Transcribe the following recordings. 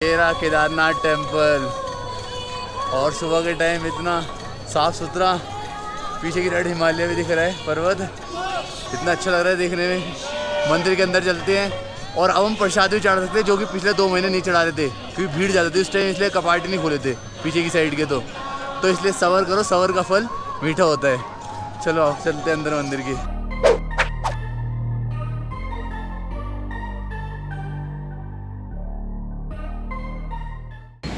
तेरा केदारनाथ टेम्पल और सुबह के टाइम इतना साफ सुथरा, पीछे की रेड हिमालय भी दिख रहा है, पर्वत इतना अच्छा लग रहा है देखने में। मंदिर के अंदर चलते हैं और अब हम प्रसाद भी चढ़ा सकते हैं, जो कि पिछले 2 महीने नहीं चढ़ा रहे थे क्योंकि भीड़ ज़्यादा थी उस टाइम, इसलिए कपाट नहीं खोले थे पीछे की साइड के। तो इसलिए सब्र करो, सब्र का फल मीठा होता है। चलो अब चलते हैं अंदर मंदिर के।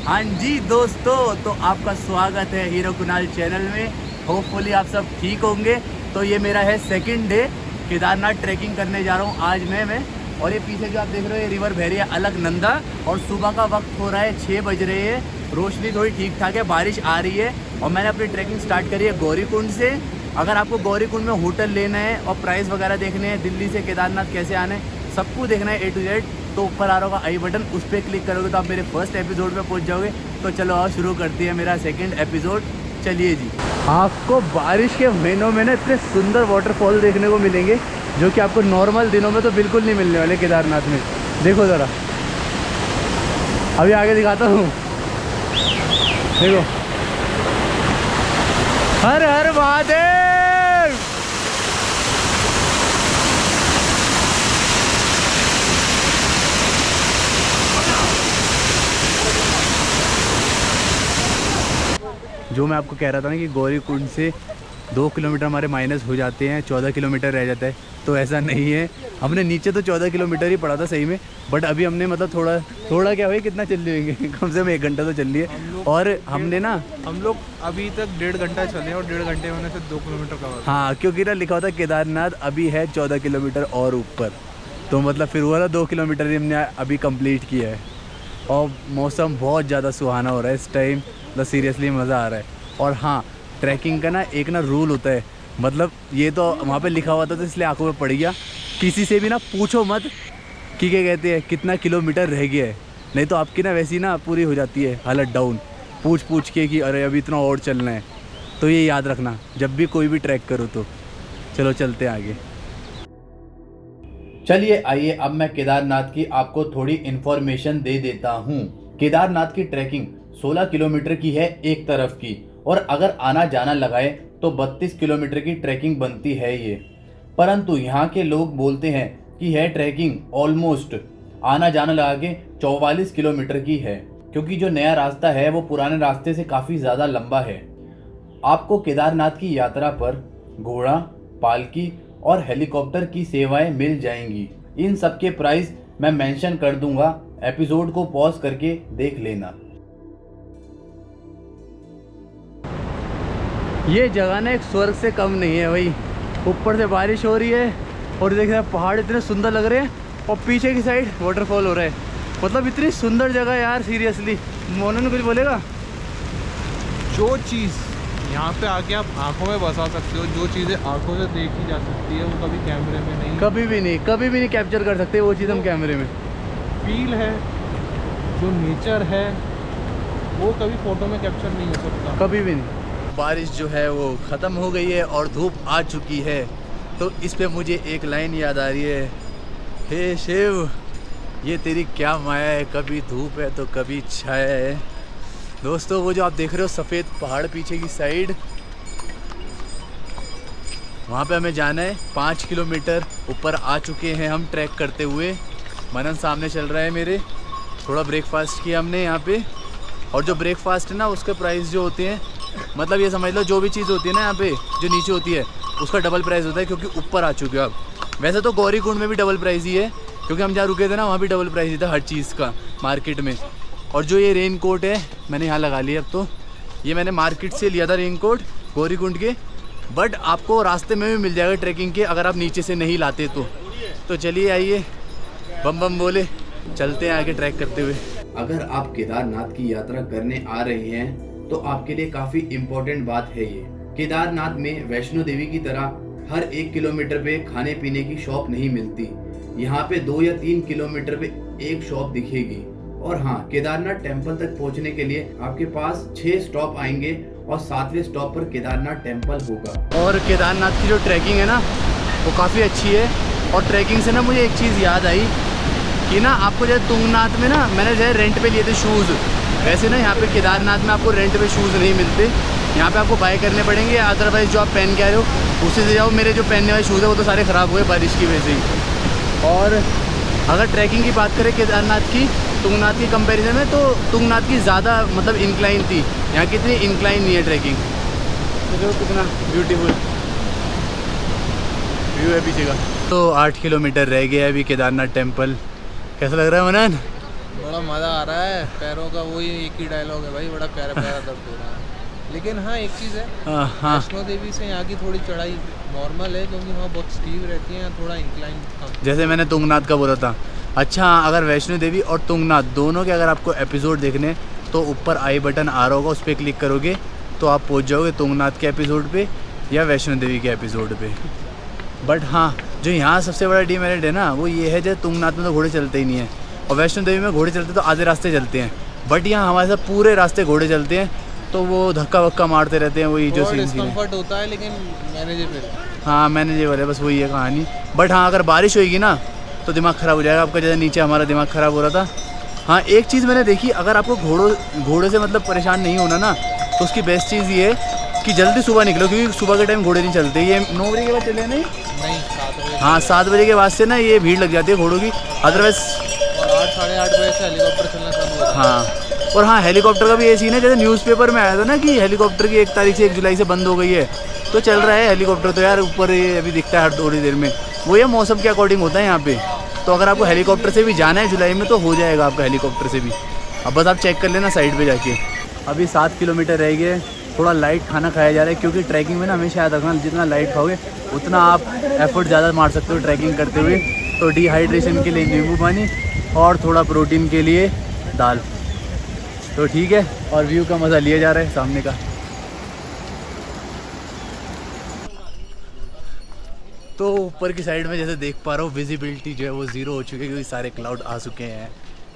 हाँ जी दोस्तों, तो आपका स्वागत है हीरो कुणाल चैनल में। होपफुली आप सब ठीक होंगे। तो ये मेरा है सेकंड डे, केदारनाथ ट्रैकिंग करने जा रहा हूँ आज मैं। और ये पीछे जो आप देख रहे हो ये रिवर बह रही है अलकनंदा, और सुबह का वक्त हो रहा है 6 बज रहे हैं। रोशनी थोड़ी ठीक ठाक है, बारिश आ रही है और मैंने अपनी ट्रैकिंग स्टार्ट करी है गौरीकुंड से। अगर आपको गौरीकुंड में होटल लेना है और प्राइस वगैरह देखने हैं, दिल्ली से केदारनाथ कैसे आना है, सब कुछ देखना है A to Z, तो ऊपर आ रहा होगा आई बटन, उस पर क्लिक करोगे तो आप मेरे फर्स्ट एपिसोड पे पहुंच जाओगे। तो चलो आओ शुरू करती है मेरा सेकंड एपिसोड। चलिए जी। आपको बारिश के महीनों में ना इतने सुंदर वाटरफॉल देखने को मिलेंगे जो कि आपको नॉर्मल दिनों में तो बिल्कुल नहीं मिलने वाले केदारनाथ में। देखो ज़रा, अभी आगे दिखाता हूँ। देखो, हर हर महादेव। जो मैं आपको कह रहा था ना कि गौरीकुंड से 2 किलोमीटर हमारे माइनस हो जाते हैं, 14 किलोमीटर रह जाता है, तो ऐसा नहीं है। हमने नीचे तो 14 किलोमीटर ही पड़ा था सही में, बट अभी हमने मतलब थोड़ा क्या भाई, कितना चल लिए कम से कम 1 घंटा तो चल लिए। और हमने ना हम लोग अभी तक 1.5 घंटा चले और 1.5 घंटे होने से 2 किलोमीटर कवर। हाँ, क्योंकि ना लिखा होता केदारनाथ अभी है 14 किलोमीटर और ऊपर, तो मतलब फिर वो ना 2 किलोमीटर ही हमने अभी कंप्लीट किया है। और मौसम बहुत ज़्यादा सुहाना हो रहा है इस टाइम, मतलब सीरियसली मज़ा आ रहा है। और हाँ, ट्रैकिंग का ना एक ना रूल होता है, मतलब ये तो वहाँ पे लिखा हुआ था तो इसलिए आंखों में पड़ गया, किसी से भी ना पूछो मत कि क्या कहते हैं कितना किलोमीटर रह गया है, नहीं तो आपकी ना वैसी ना पूरी हो जाती है हालत डाउन, पूछ के कि अरे अभी इतना और चलना है। तो ये याद रखना जब भी कोई भी ट्रैक करो तो। चलो चलते हैं आगे। चलिए आइए, अब मैं केदारनाथ की आपको थोड़ी इन्फॉर्मेशन दे देता हूँ। केदारनाथ की ट्रैकिंग 16 किलोमीटर की है एक तरफ की, और अगर आना जाना लगाए तो 32 किलोमीटर की ट्रैकिंग बनती है ये। परंतु यहाँ के लोग बोलते हैं कि यह ट्रैकिंग ऑलमोस्ट आना जाना लगा के 44 किलोमीटर की है, क्योंकि जो नया रास्ता है वो पुराने रास्ते से काफ़ी ज़्यादा लंबा है। आपको केदारनाथ की यात्रा पर घोड़ा, पालकी और हेलीकॉप्टर की सेवाएं मिल जाएंगी। इन सब के प्राइस मैं मेंशन कर दूंगा, एपिसोड को पॉज करके देख लेना। ये जगह ना एक स्वर्ग से कम नहीं है भाई। ऊपर से बारिश हो रही है और देख रहे पहाड़ इतने सुंदर लग रहे हैं, और पीछे की साइड वाटरफॉल हो रहा है। मतलब इतनी सुंदर जगह यार, सीरियसली। मोनन कुछ बोलेगा? जो चीज़ यहाँ पे आके आप आंखों में बसा सकते हो, जो चीज़ें आंखों से देखी जा सकती है, वो कभी कैमरे में नहीं, कभी भी नहीं कैप्चर कर सकते वो चीज़ हम कैमरे में। फील है, जो नेचर है वो कभी फ़ोटो में कैप्चर नहीं हो सकता, कभी भी नहीं। बारिश जो है वो ख़त्म हो गई है और धूप आ चुकी है, तो इस पे मुझे एक लाइन याद आ रही है, हे शिव ये तेरी क्या माया है, कभी धूप है तो कभी छाया है। दोस्तों, वो जो आप देख रहे हो सफ़ेद पहाड़ पीछे की साइड, वहाँ पे हमें जाना है। 5 किलोमीटर ऊपर आ चुके हैं हम ट्रैक करते हुए। मनन सामने चल रहा है मेरे। थोड़ा ब्रेकफास्ट किया हमने यहाँ पे, और जो ब्रेकफास्ट है ना उसके प्राइस जो होते हैं, मतलब ये समझ लो जो भी चीज़ होती है ना यहाँ पे जो नीचे होती है उसका डबल प्राइस होता है, क्योंकि ऊपर आ चुके हो आप। वैसे तो गौरीकुंड में भी डबल प्राइस ही है, क्योंकि हम जहाँ रुके थे ना वहाँ भी डबल प्राइस ही था हर चीज़ का मार्केट में। और जो ये रेन कोट है मैंने यहाँ लगा लिया, अब तो ये मैंने मार्केट से लिया था रेन कोट गौरीकुंड के, बट आपको रास्ते में भी मिल जाएगा ट्रैकिंग के, अगर आप नीचे से नहीं लाते तो चलिए आइए, बम बम बोले, चलते हैं आगे ट्रैक करते हुए। अगर आप केदारनाथ की यात्रा करने आ रहे हैं तो आपके लिए काफ़ी इम्पोर्टेंट बात है ये। केदारनाथ में वैष्णो देवी की तरह हर 1 किलोमीटर पे खाने पीने की शॉप नहीं मिलती। यहाँ पे 2 या 3 किलोमीटर पे एक शॉप दिखेगी। और हाँ, केदारनाथ टेम्पल तक पहुँचने के लिए आपके पास 6 स्टॉप आएंगे और 7वें स्टॉप पर केदारनाथ टेम्पल होगा। और केदारनाथ की जो ट्रैकिंग है ना वो काफ़ी अच्छी है। और ट्रैकिंग से ना मुझे एक चीज़ याद आई कि ना आपको जैसे तुंगनाथ में ना मैंने जैसे रेंट पे लिए थे शूज़, वैसे ना यहाँ पे केदारनाथ में आपको रेंट पे शूज़ नहीं मिलते, यहाँ पे आपको बाय करने पड़ेंगे। अदरवाइज़ जो आप पहन के आ रहे हो उससे से जाओ। मेरे जो पहनने वाले शूज़ है वो तो सारे ख़राब हुए बारिश की वजह से ही। और अगर ट्रैकिंग की बात करें केदारनाथ की तुंगनाथ की कंपैरिजन में, तो तुंगनाथ की ज़्यादा मतलब इंक्लाइन थी, यहाँ की इतनी इंक्लाइन नहीं है ट्रैकिंग। तो देखो कितना ब्यूटीफुल व्यू है पीछे का। तो 8 किलोमीटर रह गया है अभी केदारनाथ टेम्पल। कैसा लग रहा है मनन? बड़ा मज़ा आ रहा है। पैरों का वही एक ही डायलॉग है भाई, बड़ा प्यारा प्यारा दर्द हो रहा है। लेकिन हाँ एक चीज़ है, हाँ वैष्णो देवी से यहाँ की थोड़ी चढ़ाई नॉर्मल है, क्योंकि वहाँ बहुत स्टीव रहती है, थोड़ा इंक्लाइन कम। जैसे मैंने तुंगनाथ का बोला था। अच्छा, अगर वैष्णो देवी और तुंगनाथ दोनों के अगर आपको एपिसोड देखने, तो ऊपर आई बटन आ रहा होगा, उस पर क्लिक करोगे तो आप पहुंच जाओगे तुंगनाथ के एपिसोड पे या वैष्णो देवी के एपिसोड पे। बट हाँ, जो यहाँ सबसे बड़ा डीमेरिट है ना वो ये है, जैसे तुंगनाथ में तो घोड़े चलते ही नहीं हैं और वैष्णो देवी में घोड़े चलते तो आधे रास्ते चलते हैं, बट यहाँ हमारे साथ पूरे रास्ते घोड़े चलते हैं, तो वो धक्का वक्का मारते रहते हैं। वही जो सीन डिस्कम्फर्ट होता है, लेकिन मैनेजेबल। हाँ मैनेजेबल है, बस वही है कहानी। बट हाँ, अगर बारिश होएगी ना तो दिमाग ख़राब हो जाएगा आपका, जैसे नीचे हमारा दिमाग ख़राब हो रहा था। हाँ एक चीज़ मैंने देखी, अगर आपको घोड़े से मतलब परेशान नहीं होना ना, तो उसकी बेस्ट चीज़ ये है कि जल्दी सुबह निकलो, क्योंकि सुबह के टाइम घोड़े नहीं चलते। ये 9 बजे के बाद चले नहीं 7 बजे। हाँ 7 बजे के बाद से ना ये भीड़ लग जाती है घोड़ों की। अदरवाइज 8 साढ़े 8 बजे से हेलीकॉप्टर चलना चालू होता है। हाँ, और हाँ हेलीकॉप्टर का भी ये सीन है, जैसे न्यूज़पेपर में आया था ना कि हेलीकॉप्टर की 1 तारीख से 1 जुलाई से बंद हो गई है, तो चल रहा है हेलीकॉप्टर तो यार ऊपर ये अभी दिखता है हर थोड़ी देर में। वो ये मौसम के अकॉर्डिंग होता है यहाँ पे। तो अगर आपको हेलीकॉप्टर से भी जाना है जुलाई में तो हो जाएगा आपका हेलीकॉप्टर से भी। अब बस आप चेक कर लेना साइड पे जाके। अभी 7 किलोमीटर रह गए। थोड़ा लाइट खाना खाया जा रहा है, क्योंकि ट्रैकिंग में ना हमेशा याद रखना, जितना लाइट खाओगे उतना आप एफर्ट ज़्यादा मार सकते हो ट्रैकिंग करते हुए। तो डिहाइड्रेशन के लिए नींबू पानी और थोड़ा प्रोटीन के लिए दाल। तो ठीक है, और व्यू का मज़ा लिया जा रहा है सामने का। तो ऊपर की साइड में जैसे देख पा रहा हूँ विजिबिलिटी जो है वो 0 हो चुकी है, क्योंकि सारे क्लाउड आ चुके हैं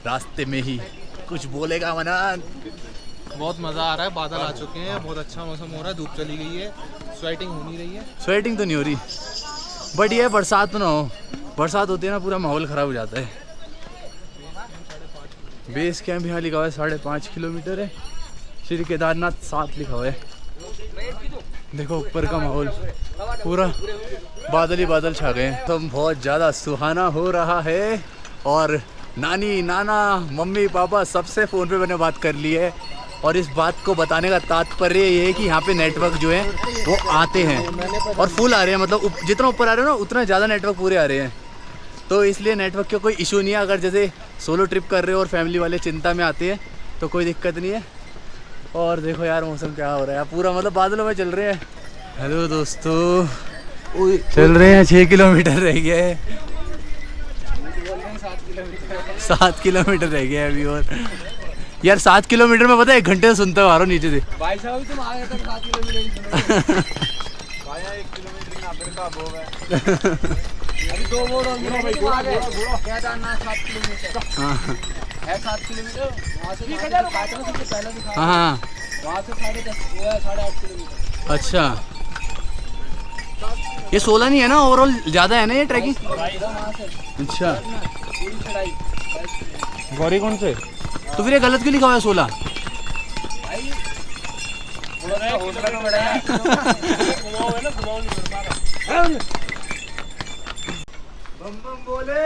रास्ते में ही। कुछ बोलेगा मनन? बहुत मज़ा आ रहा है, बादल आ चुके हैं, बहुत अच्छा मौसम हो रहा है, धूप चली गई है, स्वेटिंग हो नहीं रही है। स्वेटिंग तो नहीं हो रही, बट ये बरसात तो ना हो। बरसात होती है ना पूरा माहौल ख़राब हो जाता है। बेस कैंप यहाँ लिखा हुआ है 5.5 किलोमीटर है। श्री केदारनाथ 7 लिखा हुआ है। देखो ऊपर का माहौल पूरा बादल ही बादल छा गए हैं। तो बहुत ज़्यादा सुहाना हो रहा है, और नानी नाना मम्मी पापा सबसे फ़ोन पे मैंने बात कर ली है। और इस बात को बताने का तात्पर्य ये है कि यहाँ पे नेटवर्क जो है वो आते हैं और फुल आ रहे हैं, मतलब जितना ऊपर आ रहे हैं ना उतना ज़्यादा नेटवर्क पूरे आ रहे हैं। तो इसलिए नेटवर्क का कोई इशू नहीं है। अगर जैसे सोलो ट्रिप कर रहे हो और फैमिली वाले चिंता में आते हैं तो कोई दिक्कत नहीं है। और देखो यार मौसम क्या हो रहा है, पूरा मतलब बादलों में चल रहे हैं। हेलो दोस्तों, चल रहे हैं 6 किलोमीटर रह गया है। 7 किलोमीटर रह गया है अभी। और यार 7 किलोमीटर में पता है 1 घंटे से सुनते हुए आ रहा हूँ नीचे से। भाई साहब तुम आ गए तक 7 किलोमीटर भाई 1 किलोमीटर ना फिर का वो है। अभी 2 बोर्ड और तुम आ गए केदारनाथ 7 किलोमीटर। हाँ है 7 किलोमीटर वहाँ से सबसे पहले दिखा हाँ वहाँ से 8.5 किलोमीटर। अच्छा, ये 16 नहीं है ना, ओवरऑल ज़्यादा है ना ये ट्रैकिंग? अच्छा, गौरी कौन से? तो फिर ये गलत क्यों लिखा हुआ है 16? बम बम बोले,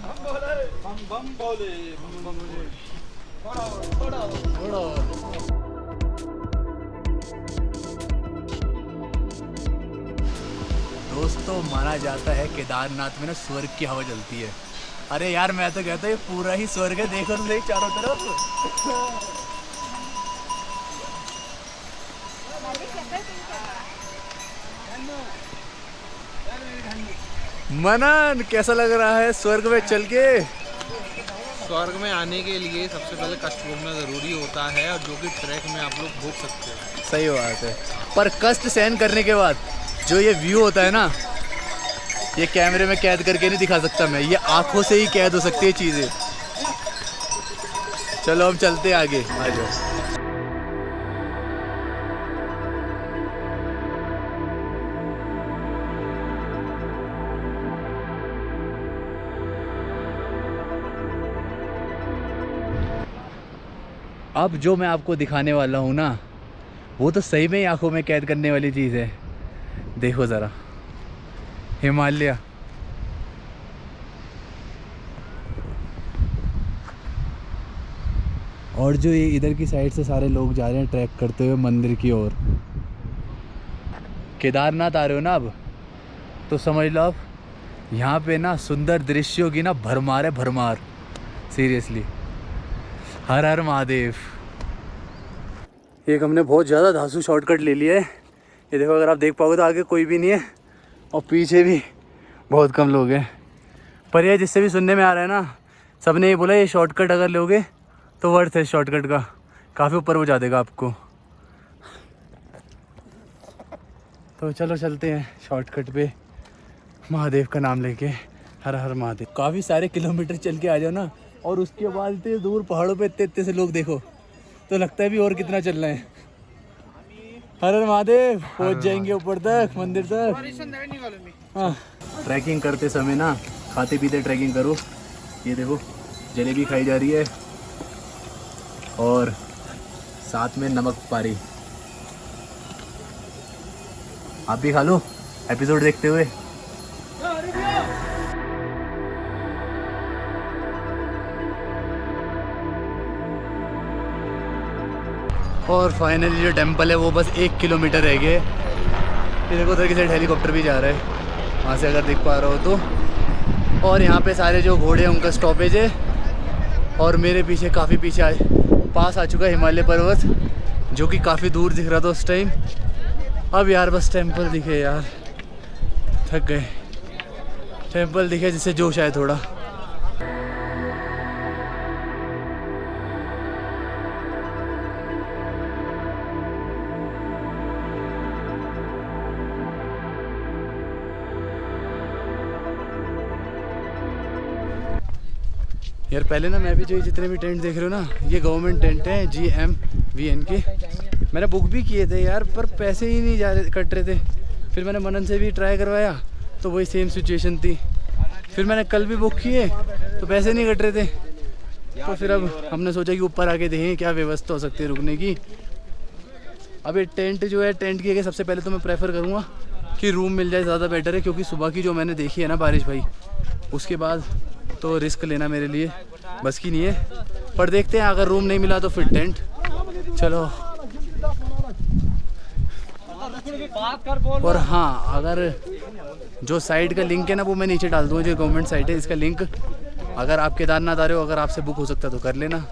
बम बोले, बम बम बोले, बम बम बोले। दोस्तों माना जाता है केदारनाथ में ना स्वर्ग की हवा चलती है। अरे यार मैं तो कहता हूँ ये पूरा ही स्वर्ग है, देखो तो सही चारों तरफ। मनन कैसा लग रहा है स्वर्ग में चल के? स्वर्ग में आने के लिए सबसे पहले कष्ट भोगना ज़रूरी होता है, और जो कि ट्रैक में आप लोग भोग सकते हैं। सही बात है, पर कष्ट सहन करने के बाद जो ये व्यू होता है ना, ये कैमरे में कैद करके नहीं दिखा सकता मैं, ये आंखों से ही कैद हो सकती है चीज़ें। चलो हम चलते आगे, आ जाओ। अब जो मैं आपको दिखाने वाला हूँ ना, वो तो सही में ही आंखों में कैद करने वाली चीज़ है। देखो ज़रा, हिमालय। और जो ये इधर की साइड से सारे लोग जा रहे हैं ट्रैक करते हुए मंदिर की ओर। केदारनाथ आ रहे हो ना अब, तो समझ लो आप यहाँ पे ना सुंदर दृश्यों की ना भरमार है, भरमार। सीरियसली, हर हर महादेव। एक हमने बहुत ज़्यादा धांसू शॉर्टकट ले लिया है। ये देखो, अगर आप देख पाओगे तो आगे कोई भी नहीं है और पीछे भी बहुत कम लोग हैं। पर यह जिससे भी सुनने में आ रहा है ना, सबने ये बोला ये शॉर्टकट अगर लोगे तो वर्थ है शॉर्टकट का, काफ़ी ऊपर पहुँचा देगा आपको। तो चलो चलते हैं शॉर्टकट पे, महादेव का नाम लेके। हर हर महादेव। काफ़ी सारे किलोमीटर चल के आ जाओ ना, और उसके बाद इतने दूर पहाड़ों पे इतने से लोग देखो तो लगता है भी और कितना चलना है। हर हर महादेव। पहुँच जाएंगे ऊपर तक, मंदिर तक। हाँ, ट्रैकिंग करते समय ना खाते पीते ट्रैकिंग करो। ये देखो जलेबी खाई जा रही है और साथ में नमक पारी। आप भी खा लो एपिसोड देखते हुए। और फाइनली जो टेंपल है वो बस 1 किलोमीटर रह गए। ये देखो उधर की साइड हेलीकॉप्टर भी जा रहा है, वहाँ से अगर देख पा रहे हो तो। और यहाँ पे सारे जो घोड़े हैं उनका स्टॉपेज है। और मेरे पीछे काफ़ी पीछे पास आ चुका है हिमालय पर्वत, जो कि काफ़ी दूर दिख रहा था उस टाइम। अब यार बस टेंपल दिखे यार, थक गए। टेंपल दिखे जिससे जोश आए थोड़ा। यार पहले ना मैं भी जो जितने भी टेंट देख रहे हो ना, ये गवर्नमेंट टेंट है GMVN के। मैंने बुक भी किए थे यार, पर पैसे ही नहीं कट रहे थे। फिर मैंने मनन से भी ट्राई करवाया तो वही सेम सिचुएशन थी। फिर मैंने कल भी बुक किए तो पैसे नहीं कट रहे थे। तो फिर अब हमने सोचा कि ऊपर आके देखें क्या व्यवस्था हो सकती है रुकने की। अब ये टेंट जो है, टेंट की सबसे पहले तो मैं प्रेफर करूँगा कि रूम मिल जाए, ज़्यादा बेटर है। क्योंकि सुबह की जो मैंने देखी है ना बारिश भाई, उसके बाद तो रिस्क लेना मेरे लिए बस की नहीं है। पर देखते हैं, अगर रूम नहीं मिला तो फिर टेंट। चलो। और हाँ, अगर जो साइट का लिंक है ना वो मैं नीचे डाल दूँगा, जो गवर्नमेंट साइट है इसका लिंक। अगर आप केदारनाथ आ रहे हो, अगर आपसे बुक हो सकता है तो कर लेना।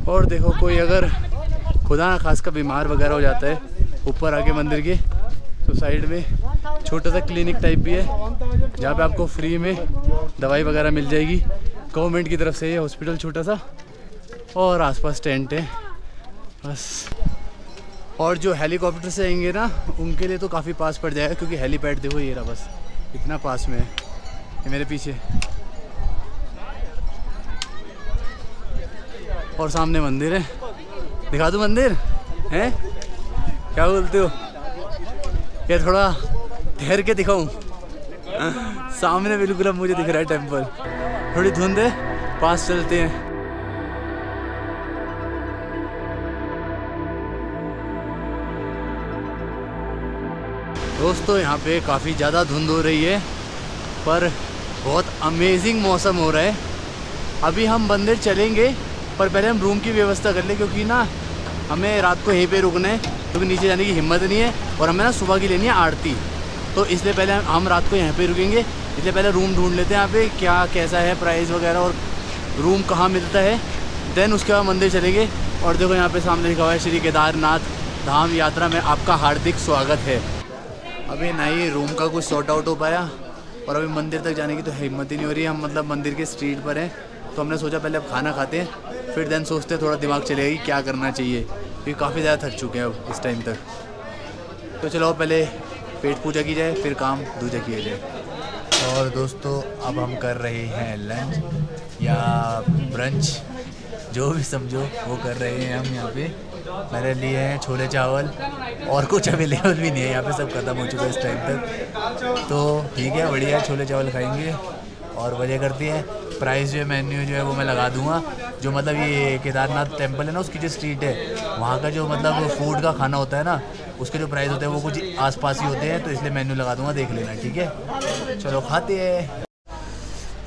और देखो कोई अगर खुदा ना खास बीमार वगैरह हो जाता है ऊपर आके मंदिर के, तो साइड में छोटा सा क्लिनिक टाइप भी है जहाँ पे आपको फ्री में दवाई वगैरह मिल जाएगी गवर्नमेंट की तरफ से। ये हॉस्पिटल छोटा सा, और आसपास टेंट है बस। और जो हेलीकॉप्टर से आएंगे ना उनके लिए तो काफ़ी पास पड़ जाएगा, क्योंकि हेलीपैड देखो ये रहा, बस इतना पास में है। ये मेरे पीछे, और सामने मंदिर है। दिखा दूँ मंदिर है, क्या बोलते हो? ये थोड़ा ठहर के दिखाऊं? सामने बिल्कुल अब मुझे दिख रहा है टेंपल। थोड़ी धुंध है, पास चलते हैं। दोस्तों यहाँ पे काफ़ी ज़्यादा धुंध हो रही है, पर बहुत अमेजिंग मौसम हो रहा है। अभी हम मंदिर चलेंगे, पर पहले हम रूम की व्यवस्था कर लें, क्योंकि ना हमें रात को यहीं पे रुकना है, क्योंकि नीचे जाने की हिम्मत नहीं है। और हमें ना सुबह की लेनी है आरती, तो इसलिए पहले हम रात को यहाँ पे रुकेंगे। इसलिए पहले रूम ढूंढ लेते हैं यहाँ पे क्या कैसा है प्राइस वगैरह, और रूम कहाँ मिलता है। देन उसके बाद मंदिर चलेंगे। और देखो यहाँ पे सामने लिखा हुआ है श्री केदारनाथ धाम यात्रा में आपका हार्दिक स्वागत है। अभी ना ही रूम का कुछ सॉर्ट आउट हो पाया, और अभी मंदिर तक जाने की तो हिम्मत ही नहीं हो रही है। हम मतलब मंदिर के स्ट्रीट पर हैं, तो हमने सोचा पहले अब खाना खाते हैं, फिर देन सोचते हैं, थोड़ा दिमाग चलेगा कि क्या करना चाहिए, क्योंकि काफ़ी ज़्यादा थक चुके हैं अब इस टाइम तक। तो चलो पहले पेट पूजा की जाए, फिर काम दूजा किया जाए। और दोस्तों अब हम कर रहे हैं लंच या ब्रंच, जो भी समझो वो कर रहे हैं हम। यहाँ पे मैंने लिए हैं छोले चावल, और कुछ अवेलेबल भी नहीं है यहाँ पे, सब ख़त्म हो चुका है इस टाइम तक। तो ठीक है, बढ़िया छोले चावल खाएंगे। और वजह करती है प्राइस जो है, मेन्यू जो है वो मैं लगा दूँगा जो मतलब ये केदारनाथ टेम्पल है ना, उसकी जो स्ट्रीट है, वहाँ का जो मतलब फूड का खाना होता है ना, उसके जो प्राइस होते हैं वो कुछ आसपास ही होते हैं। तो इसलिए मेन्यू लगा दूंगा, देख लेना, ठीक है। चलो खाते हैं।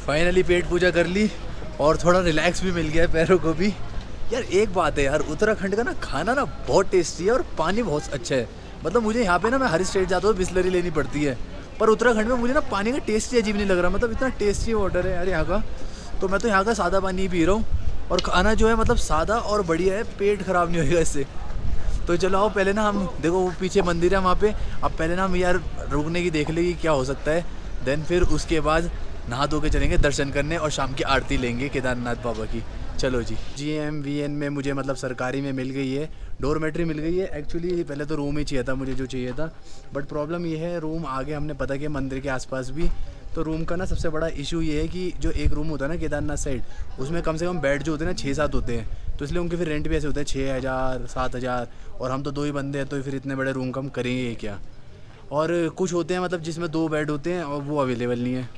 फाइनली पेट पूजा कर ली और थोड़ा रिलैक्स भी मिल गया है पैरों को भी। यार एक बात है यार, उत्तराखंड का ना खाना ना बहुत टेस्टी है और पानी बहुत अच्छा है। मतलब मुझे यहाँ पे ना, मैं हर स्टेट जाता हूँ बिस्लरी लेनी पड़ती है, पर उत्तराखंड में मुझे ना पानी का टेस्ट ही अजीब नहीं लग रहा। मतलब इतना टेस्टी वाटर है यार यहाँ का। तो मैं तो यहाँ का सादा पानी पी रहा हूँ और खाना जो है मतलब सादा और बढ़िया है, पेट ख़राब नहीं होएगा इससे। तो चलो आओ पहले ना हम, देखो वो पीछे मंदिर है वहाँ पे, अब पहले ना हम यार रुकने की देख लेंगे क्या हो सकता है। देन फिर उसके बाद नहा धो के चलेंगे दर्शन करने और शाम की आरती लेंगे केदारनाथ बाबा की। चलो जी। GMVN में मुझे मतलब सरकारी में मिल गई है, डोरमेट्री मिल गई है। एक्चुअली पहले तो रूम ही चाहिए था मुझे, जो चाहिए था, बट प्रॉब्लम ये है रूम आगे हमने पता किया मंदिर के आसपास भी। तो रूम का ना सबसे बड़ा इशू ये है कि जो एक रूम होता है ना केदारनाथ साइड, उसमें कम से कम बेड जो होते हैं ना 6-7 होते हैं। तो इसलिए उनके फिर रेंट भी ऐसे होते हैं 6,000 7,000, और हम तो 2 ही बंदे हैं, तो फिर इतने बड़े रूम का हम करेंगे क्या। और कुछ होते हैं मतलब जिसमें 2 बेड होते हैं और वो अवेलेबल नहीं है।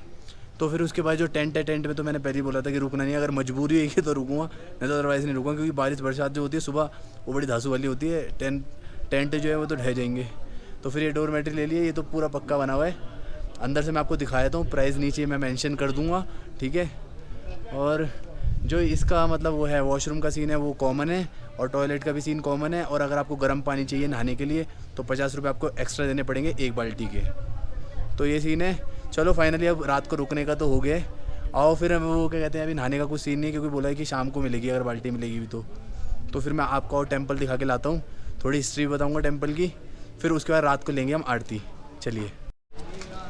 तो फिर उसके बाद जो टेंट है, टेंट में तो मैंने पहले ही बोला था कि रुकना नहीं, अगर मजबूरी है तो रुकूंगा, नहीं तो अदरवाइज़ नहीं रुकूंगा, क्योंकि बारिश बरसात जो होती है सुबह वो बड़ी धांसू वाली होती है। टेंट जो है वो तो ढह जाएंगे। तो फिर ये डोरमेट्री ले लिए, ये तो पूरा पक्का बना हुआ है। अंदर से मैं आपको दिखा देता हूँ, प्राइस नीचे मैं मेंशन कर दूँगा, ठीक है। और जो इसका मतलब वो है वॉशरूम का सीन है वो कॉमन है, और टॉयलेट का भी सीन कॉमन है। और अगर आपको गर्म पानी चाहिए नहाने के लिए तो 50 रुपये आपको एक्स्ट्रा देने पड़ेंगे 1 बाल्टी के। तो ये सीन है। चलो फाइनली अब रात को रुकने का तो हो गया है। आओ फिर वो क्या कहते हैं, अभी नहाने का कुछ सीन नहीं है, क्योंकि बोला है कि शाम को मिलेगी अगर बाल्टी मिलेगी भी तो फिर मैं आपको और टेम्पल दिखा के लाता हूँ, थोड़ी हिस्ट्री बताऊँगा टेम्पल की, फिर उसके बाद रात को लेंगे हम आरती। चलिए।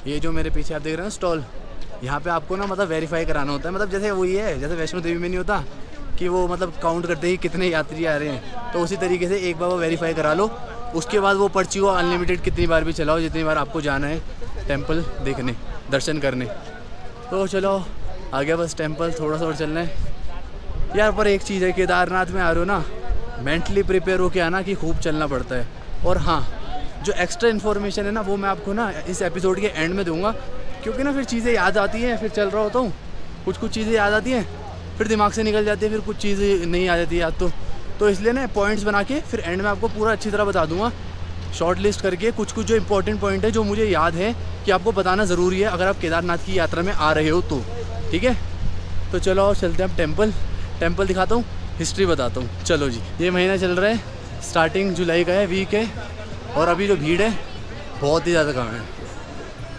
ये जो मेरे पीछे आप देख रहे हैं स्टॉल, यहाँ पे आपको ना मतलब वेरीफाई कराना होता है। मतलब जैसे वही है, जैसे वैष्णो देवी में नहीं होता कि वो मतलब काउंट करते ही कितने यात्री आ रहे हैं, तो उसी तरीके से एक बार वो वेरीफाई करा लो, उसके बाद वो पर्ची को अनलिमिटेड कितनी बार भी चलाओ, जितनी बार आपको जाना है टेम्पल देखने, दर्शन करने। तो चलो आ गया बस टेम्पल, थोड़ा सा और चलना है यार। पर एक चीज़ है, केदारनाथ में आ रहे हो ना, मेंटली प्रिपेयर होके आना कि खूब चलना पड़ता है। और हाँ, जो एक्स्ट्रा इन्फॉर्मेशन है ना वो मैं आपको ना इस एपिसोड के एंड में दूंगा, क्योंकि ना फिर चीज़ें याद आती हैं, फिर चल रहा होता हूँ, कुछ चीज़ें याद आती हैं, फिर दिमाग से निकल जाती है, फिर कुछ चीज़ें नहीं आ जाती याद। तो इसलिए ना पॉइंट्स बना के फिर एंड में आपको पूरा अच्छी तरह बता दूंगा, शॉर्ट लिस्ट करके कुछ जो इंपॉर्टेंट पॉइंट है जो मुझे याद है कि आपको बताना ज़रूरी है अगर आप केदारनाथ की यात्रा में आ रहे हो तो, ठीक है। तो चलो और चलते हैं अब टेम्पल दिखाता हूँ, हिस्ट्री बताता हूँ। चलो जी। ये महीना चल रहा है, स्टार्टिंग जुलाई का है, वीक है, और अभी जो भीड़ है बहुत ही ज़्यादा कम है।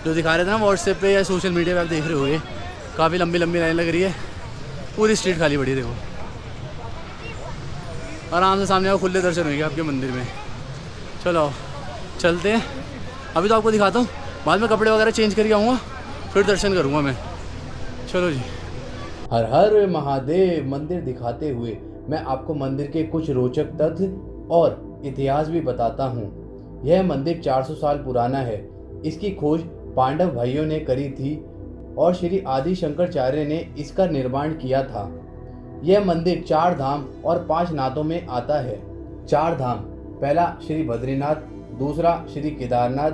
जो दिखा रहे थे ना व्हाट्सएप पे या सोशल मीडिया पे आप देख रहे होगे, काफ़ी लंबी लाइन लग रही है, पूरी स्ट्रीट खाली पड़ी है। देखो आराम से सामने आओ, खुले दर्शन होंगे आपके मंदिर में। चलो चलते हैं, अभी तो आपको दिखाता हूँ, बाद में कपड़े वगैरह चेंज करके आऊँगा, फिर दर्शन करूँगा मैं। चलो जी। हर हर महादेव मंदिर दिखाते हुए मैं आपको मंदिर के कुछ रोचक तथ्य और इतिहास भी बताता हूँ। यह मंदिर 400 साल पुराना है। इसकी खोज पांडव भाइयों ने करी थी और श्री आदि शंकराचार्य ने इसका निर्माण किया था। यह मंदिर 4 धाम और 5 नाथों में आता है। 4 धाम, पहला श्री बद्रीनाथ, दूसरा श्री केदारनाथ,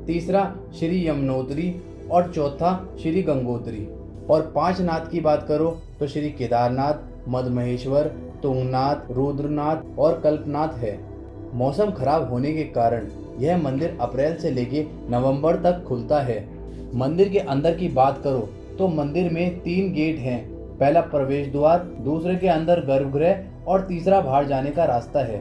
तीसरा श्री यमुनोत्री और चौथा श्री गंगोत्री। और 5 नाथ की बात करो तो श्री केदारनाथ, मदमहेश्वर, तुंगनाथ, रुद्रनाथ और कल्पनाथ है। मौसम खराब होने के कारण यह मंदिर अप्रैल से लेके नवंबर तक खुलता है। मंदिर के अंदर की बात करो तो मंदिर में 3 गेट हैं। पहला प्रवेश द्वार, दूसरे के अंदर गर्भगृह और तीसरा बाहर जाने का रास्ता है।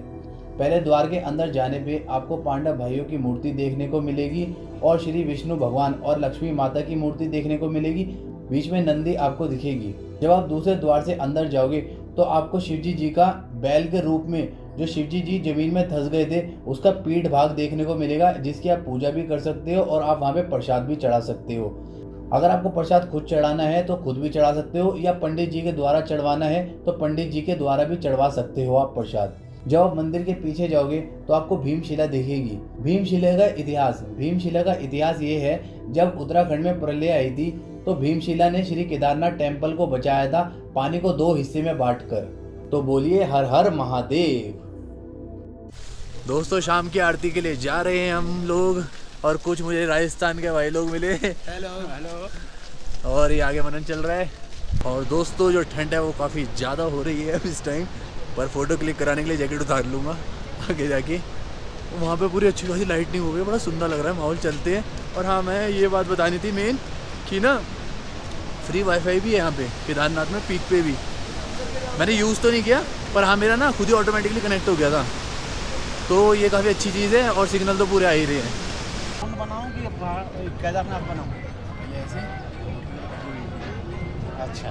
पहले द्वार के अंदर जाने पे आपको पांडव भाइयों की मूर्ति देखने को मिलेगी और श्री विष्णु भगवान और लक्ष्मी माता की मूर्ति देखने को मिलेगी। बीच में नंदी आपको दिखेगी। जब आप दूसरे द्वार से अंदर जाओगे तो आपको शिवजी जी का बैल के रूप में, जो शिवजी जी जमीन में धंस गए थे, उसका पीठ भाग देखने को मिलेगा, जिसकी आप पूजा भी कर सकते हो और आप वहाँ पे प्रसाद भी चढ़ा सकते हो। अगर आपको प्रसाद खुद चढ़ाना है तो खुद भी चढ़ा सकते हो, या पंडित जी के द्वारा चढ़वाना है तो पंडित जी के द्वारा भी चढ़वा सकते हो आप प्रसाद। जब आप मंदिर के पीछे जाओगे तो आपको भीमशिला दिखेगी। भीमशिला का इतिहास ये है, जब उत्तराखंड में प्रलय आई थी तो भीमशिला ने श्री केदारनाथ टेम्पल को बचाया था, पानी को 2 हिस्से में बांटकर। तो बोलिए हर हर महादेव। दोस्तों शाम की आरती के लिए जा रहे हैं हम लोग, और कुछ मुझे राजस्थान के भाई लोग मिले। हेलो। और ये आगे मनन चल रहा है, और दोस्तों जो ठंड है वो काफ़ी ज़्यादा हो रही है अब इस टाइम, पर फ़ोटो क्लिक कराने के लिए जैकेट उतार लूँगा आगे जाके। वहाँ पे पूरी अच्छी खासी लाइटनिंग हो गई, बड़ा सुंदर लग रहा है माहौल। चलते हैं। और हाँ, मैं ये बात बतानी थी मेन कि ना फ्री वाईफाई भी है यहाँ पे केदारनाथ में, पीक पे भी। मैंने यूज़ तो नहीं किया, पर हाँ मेरा ना खुद ही ऑटोमेटिकली कनेक्ट हो गया था, तो ये काफ़ी अच्छी चीज़ है। और सिग्नल तो पूरे आ ही रहे हैं। बनाऊँ कि केदारनाथ बनाऊँ? ऐसे अच्छा।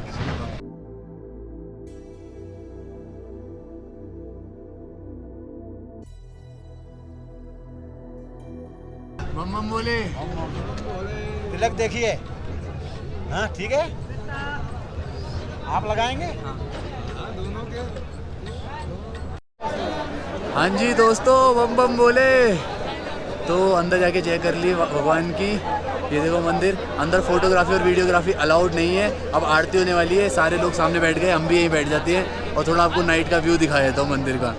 मम्म बोले तिलक देखिए। हाँ ठीक है, आप लगाएंगे? हाँ जी दोस्तों, बम बम बोले। तो अंदर जाके चेक कर लिए भगवान की। ये देखो मंदिर, अंदर फोटोग्राफी और वीडियोग्राफी अलाउड नहीं है। अब आरती होने वाली है, सारे लोग सामने बैठ गए, हम भी यहीं बैठ जाते हैं और थोड़ा आपको नाइट का व्यू दिखाया देता हूँ मंदिर का।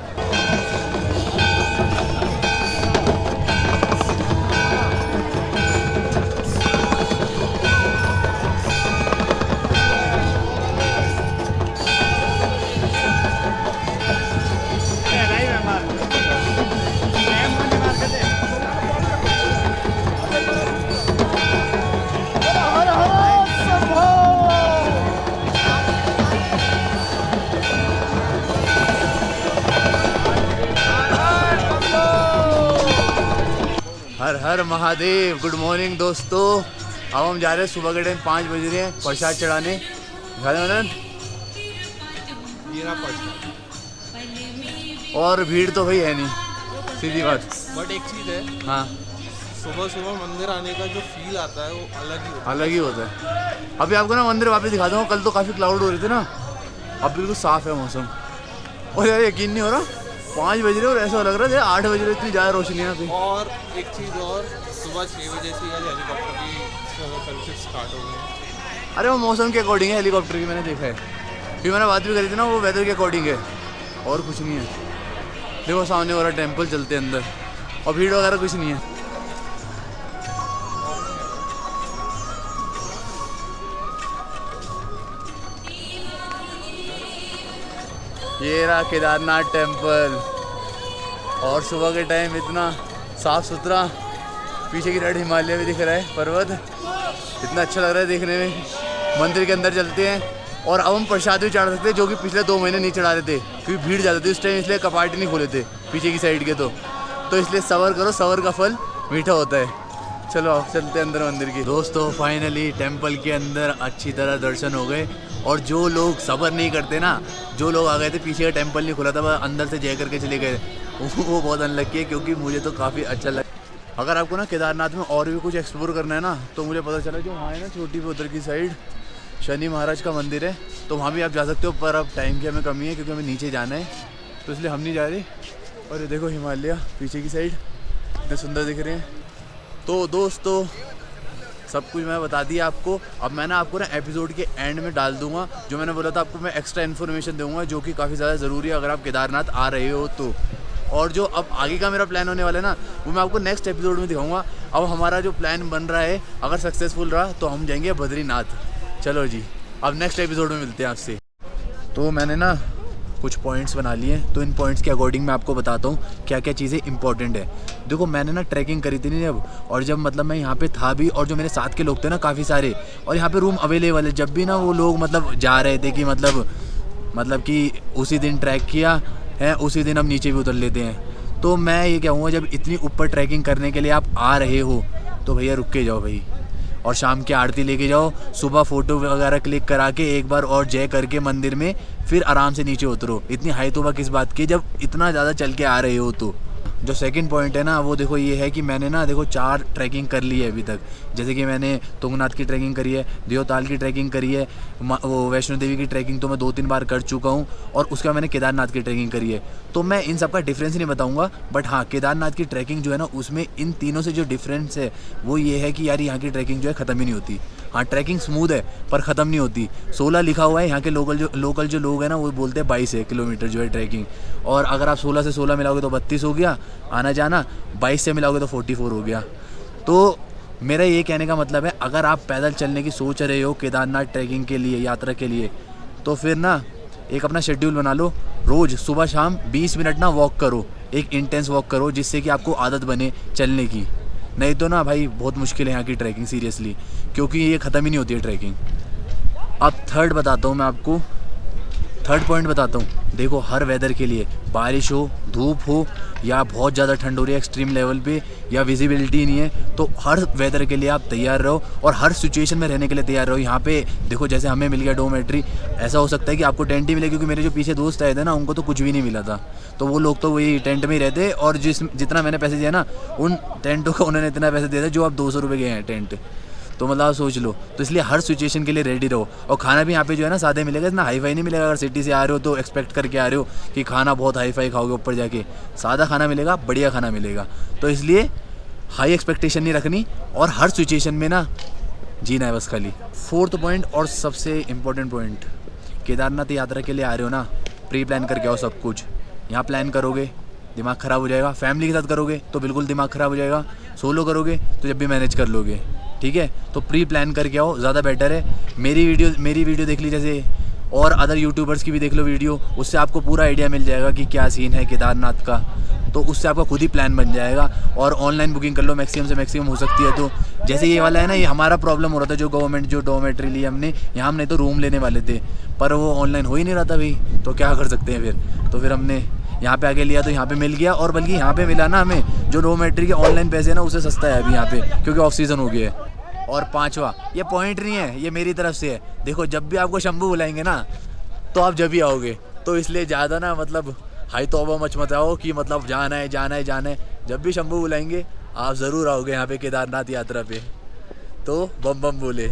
हर हर महादेव। गुड मॉर्निंग दोस्तों। अब हम जा रहे हैं, सुबह के टाइम 5 बज रहे हैं, प्रसाद चढ़ाने। और भीड़ तो भाई है नहीं, सीधी बात। बट एक चीज़ है, हाँ, सुबह सुबह मंदिर आने का जो फील आता है वो अलग ही होता है। अभी आपको ना मंदिर वापस दिखा दूँगा। कल तो काफ़ी क्लाउड हो रहे थे ना, अब बिल्कुल साफ़ है मौसम। और यार यकीन नहीं हो रहा, 5 बज रहे और ऐसा लग रहा है 8 बज रहे, इतनी ज़्यादा रोशनी है यहाँ पे। और एक चीज़ और, सुबह 6 बजे से यार हेलीकॉप्टर की सर्विस स्टार्ट हो गई है। अरे वो मौसम के अकॉर्डिंग है हेलीकॉप्टर की, मैंने देखा है। फिर मैंने बात भी करी थी ना, वो वेदर के अकॉर्डिंग है और कुछ नहीं है। देखो सामने वाला टेम्पल, चलते अंदर, और भीड़ वगैरह कुछ नहीं है। ये रहा केदारनाथ टेम्पल। और सुबह के टाइम इतना साफ सुथरा, पीछे की साइड हिमालय भी दिख रहा है, पर्वत। इतना अच्छा लग रहा है देखने में। मंदिर के अंदर चलते हैं। और अब हम प्रसाद भी चढ़ा सकते हैं, जो कि पिछले 2 महीने नहीं चढ़ा रहे थे क्योंकि भीड़ ज़्यादा थी उस टाइम, इसलिए कपाट नहीं खोले थे पीछे की साइड के। तो इसलिए सब्र करो, सब्र का फल मीठा होता है। चलो अब चलते हैं अंदर मंदिर की। दोस्तों फाइनली टेम्पल के अंदर अच्छी तरह दर्शन हो गए। और जो लोग सब्र नहीं करते ना, जो लोग आ गए थे, पीछे का टेम्पल नहीं खुला था, वह अंदर से जय करके चले गए, वो बहुत अनलकी है, क्योंकि मुझे तो काफ़ी अच्छा लगा। अगर आपको ना केदारनाथ में और भी कुछ एक्सप्लोर करना है ना, तो मुझे पता चला जो वहाँ है ना छोटी पे उधर की साइड शनि महाराज का मंदिर है, तो वहाँ भी आप जा सकते हो। पर अब टाइम की हमें कमी है क्योंकि हमें नीचे जाना है, तो इसलिए हम नहीं जा रहे। और ये देखो हिमालय पीछे की साइड इतने सुंदर दिख रहे हैं। तो दोस्तों सब कुछ मैं बता दिया आपको। अब मैं ना आपको ना एपिसोड के एंड में डाल दूंगा, जो मैंने बोला था आपको मैं एक्स्ट्रा इन्फॉर्मेशन दूंगा, जो कि काफ़ी ज़्यादा ज़रूरी है अगर आप केदारनाथ आ रहे हो तो। और जो अब आगे का मेरा प्लान होने वाला है ना, वो मैं आपको नेक्स्ट एपिसोड में दिखाऊंगा। अब हमारा जो प्लान बन रहा है, अगर सक्सेसफुल रहा तो हम जाएंगे बद्रीनाथ। चलो जी, अब नेक्स्ट एपिसोड में मिलते हैं आपसे। तो मैंने ना कुछ पॉइंट्स बना लिए हैं, तो इन पॉइंट्स के अकॉर्डिंग मैं आपको बताता हूँ क्या क्या चीज़ें इंपॉर्टेंट है। देखो मैंने ना ट्रैकिंग करी थी नहीं अब, और जब मतलब मैं यहाँ पे था भी, और जो मेरे साथ के लोग थे ना काफ़ी सारे, और यहाँ पे रूम अवेलेबल है। जब भी ना वो लोग मतलब जा रहे थे कि मतलब कि उसी दिन ट्रैक किया है, उसी दिन हम नीचे भी उतर लेते हैं। तो मैं ये कहूँगा, जब इतनी ऊपर ट्रैकिंग करने के लिए आप आ रहे हो तो भैया रुक के जाओ भाई, और शाम की आरती लेके जाओ। सुबह फ़ोटो वगैरह क्लिक करा के एक बार और जय करके मंदिर में, फिर आराम से नीचे उतरो। इतनी हाई तोबा किस बात की जब इतना ज़्यादा चल के आ रहे हो तो। जो सेकंड पॉइंट है ना, वो देखो ये है कि मैंने ना देखो 4 ट्रैकिंग कर ली है अभी तक। जैसे कि मैंने तुंगनाथ की ट्रैकिंग करी है, देवताल की ट्रैकिंग करी है, वो वैष्णो देवी की ट्रैकिंग तो मैं 2-3 बार कर चुका हूँ, और उसके बाद मैंने केदारनाथ की ट्रैकिंग करी है। तो मैं इन सब का डिफरेंस नहीं बताऊँगा, बट हाँ केदारनाथ की ट्रैकिंग जो है ना, उसमें इन तीनों से जो डिफरेंस है वो ये है कि यार यहाँ की ट्रैकिंग जो है ख़त्म ही नहीं होती। हाँ ट्रैकिंग स्मूथ है पर ख़त्म नहीं होती। 16 लिखा हुआ है, यहाँ के लोकल जो लोग हैं ना वो बोलते हैं 22 किलोमीटर जो है ट्रैकिंग। और अगर आप 16 से 16 मिलाओगे तो 32 हो गया आना जाना, 22 से मिलाओगे तो 44 हो गया। तो मेरा ये कहने का मतलब है, अगर आप पैदल चलने की सोच रहे हो केदारनाथ ट्रैकिंग के लिए, यात्रा के लिए, तो फिर ना एक अपना शेड्यूल बना लो। रोज़ सुबह शाम 20 मिनट ना वॉक करो, एक इंटेंस वॉक करो, जिससे कि आपको आदत बने चलने की। नहीं तो ना भाई बहुत मुश्किल है यहाँ की ट्रैकिंग सीरियसली, क्योंकि ये ख़त्म ही नहीं होती है ट्रैकिंग। अब थर्ड बताता हूँ मैं आपको, थर्ड पॉइंट बताता हूँ। देखो, हर वेदर के लिए, बारिश हो, धूप हो, या बहुत ज़्यादा ठंड हो रही है एक्सट्रीम लेवल पे, या विजिबिलिटी नहीं है, तो हर वेदर के लिए आप तैयार रहो और हर सिचुएशन में रहने के लिए तैयार रहो। यहाँ पे देखो, जैसे हमें मिल गया डोमेट्री, ऐसा हो सकता है कि आपको टेंट ही मिले, क्योंकि मेरे जो पीछे दोस्त आए थे ना, उनको तो कुछ भी नहीं मिला था। तो वो लोग तो वही टेंट में ही रहते, और जितना मैंने पैसे दिया ना, उन टेंटों को उन्होंने इतना पैसे दिया था जो आप 200 रुपये गए हैं टेंट। तो मतलब आप सोच लो। तो इसलिए हर सिचुएशन के लिए रेडी रहो। और खाना भी यहाँ पे जो है ना सादे मिलेगा, इतना हाई फाई नहीं मिलेगा। अगर सिटी से आ रहे हो तो एक्सपेक्ट करके आ रहे हो कि खाना बहुत हाई फाई खाओगे ऊपर जाके, सादा खाना मिलेगा, बढ़िया खाना मिलेगा। तो इसलिए हाई एक्सपेक्टेशन नहीं रखनी, और हर सिचुएशन में ना जीना है बस खाली। फोर्थ पॉइंट और सबसे इम्पोर्टेंट पॉइंट, केदारनाथ यात्रा के लिए आ रहे हो ना, प्री प्लान करके आओ सब कुछ। यहाँ प्लान करोगे दिमाग ख़राब हो जाएगा, फैमिली के साथ करोगे तो बिल्कुल दिमाग ख़राब हो जाएगा, सोलो करोगे तो जब भी मैनेज कर लोगे। ठीक है, तो प्री प्लान करके आओ, ज़्यादा बेटर है। मेरी वीडियो देख ली जैसे, और अदर यूट्यूबर्स की भी देख लो वीडियो, उससे आपको पूरा आइडिया मिल जाएगा कि क्या सीन है केदारनाथ का। तो उससे आपका खुद ही प्लान बन जाएगा। और ऑनलाइन बुकिंग कर लो, मैक्सिमम से मैक्सिमम हो सकती है। तो जैसे ये वाला है ना, ये हमारा प्रॉब्लम हो रहा था, जो गवर्नमेंट जो डोमेट्री ली हमने, यहाँ हमने तो रूम लेने वाले थे, पर वो ऑनलाइन हो ही नहीं रहा था भाई। तो क्या कर सकते हैं फिर, तो फिर हमने यहाँ पे आके लिया, तो यहाँ पे मिल गया। और बल्कि यहाँ पे मिला ना हमें, जो डोमेट्री के ऑनलाइन पैसे ना उससे सस्ता है अभी यहाँ पे, क्योंकि ऑफ सीज़न हो गया है। और पांचवा, ये पॉइंट नहीं है, ये मेरी तरफ से है। देखो, जब भी आपको शंभू बुलाएंगे ना, तो आप जब भी आओगे। तो इसलिए ज़्यादा ना मतलब हाई तौबा मच मचाओ कि मतलब जाना है जाना है जाना है। जब भी शंभू बुलाएंगे आप ज़रूर आओगे यहाँ पे केदारनाथ यात्रा पे। तो बम बम बोले।